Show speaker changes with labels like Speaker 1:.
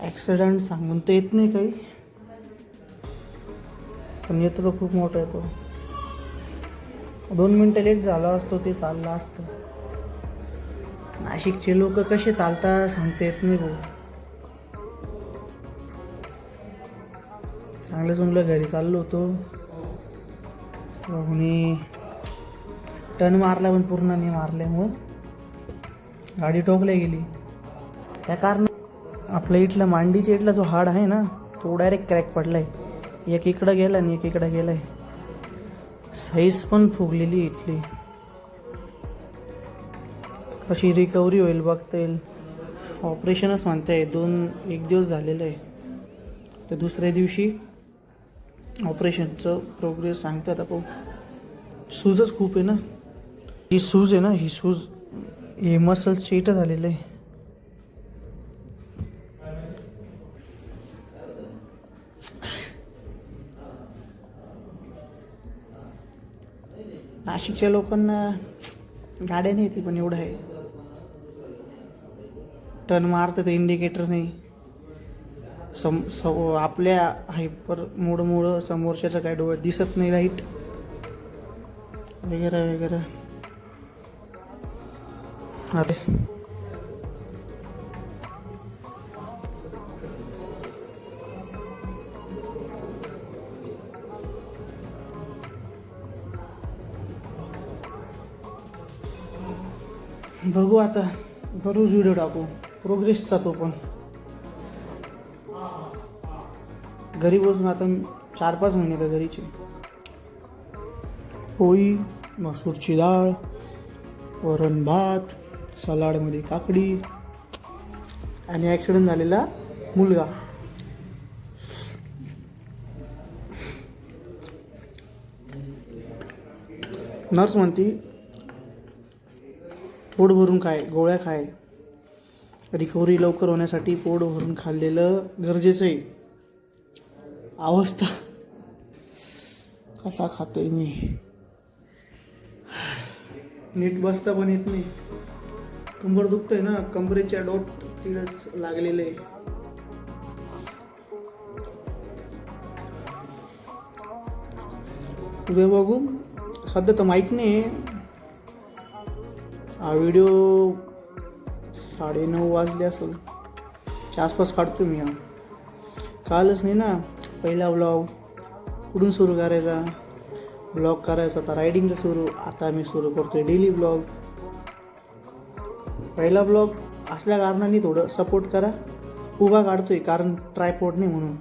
Speaker 1: Accident सांगून तर येत नाही काही, पण येतो तो खूप मोठा येतो. 2 मिनटं लेट झाला असतो ते चाललं असतं. नाशिकचे लोक कसे चालतात सांगता येत नाही भाऊ. चांगलं चांगलं घरी चाललो होतो, कोणी टर्न मारला पण पूर्ण नाही मारल्यामुळं गाडी टोकल्या गेली. त्या कारण आपल्या इथला मांडीच्या इथला जो हाड आहे ना तो डायरेक्ट क्रॅक पडलाय. एक इकडं गेला आणि एक इकडं गेलाय. साईज पण फुगलेली इथली. कशी रिकव्हरी होईल बघता येईल. ऑपरेशनच म्हणताय. एक दिवस झालेलं आहे, तर दुसऱ्या दिवशी ऑपरेशनचं प्रोग्रेस सांगतात. आपण सूजच खूप आहे ना. ही सूज आहे ना, ही सूज हे मसल्सच्या इथं झालेलं आहे. नाशिकच्या लोकांना गाड्या नाही येते, पण एवढं आहे टर्न मारतं तर इंडिकेटर नाही. आपल्या हायपर मोडमुळं समोरच्याचं काय डोळ्यात दिसत नाही लाईट वगैरे वगैरे. अरे बघू आता, दररोज व्हिडिओ टाकू प्रोग्रेसचा. तो पण घरी बसून आता 4-5 महिने तर घरीचे. पोळी, मसूरची डाळ, वरण भात, सलाडमध्ये काकडी आणि ॲक्सिडेंट झालेला मुलगा. नर्स म्हणती पोट भरून खाय, गोळ्या खाय. रिकव्हरी लवकर होण्यासाठी पोट भरून खाल्लेलं गरजेचं आहे. अवस्था कसा खातोय मी, नीट बसता पण येत नाही. कंबर दुखतंय ना, कंबरेच्या डोट तिथंच लागलेलं आहे. उद्या बघू. सध्या तर माहीत नाही. हा व्हिडिओ 9:30 वाजले असेल, च्या आसपास काढतो मी. हा कालच नाही ना. पहिला ब्लॉग कुठून सुरू करायचा, ब्लॉग करायचा होता रायडिंगचा सुरू. आता मी सुरू करतोय डेली ब्लॉग. पहिला ब्लॉग असल्या कारणाने थोडं सपोर्ट करा. उभा काढतोय कारण ट्रायपॉड नाही म्हणून.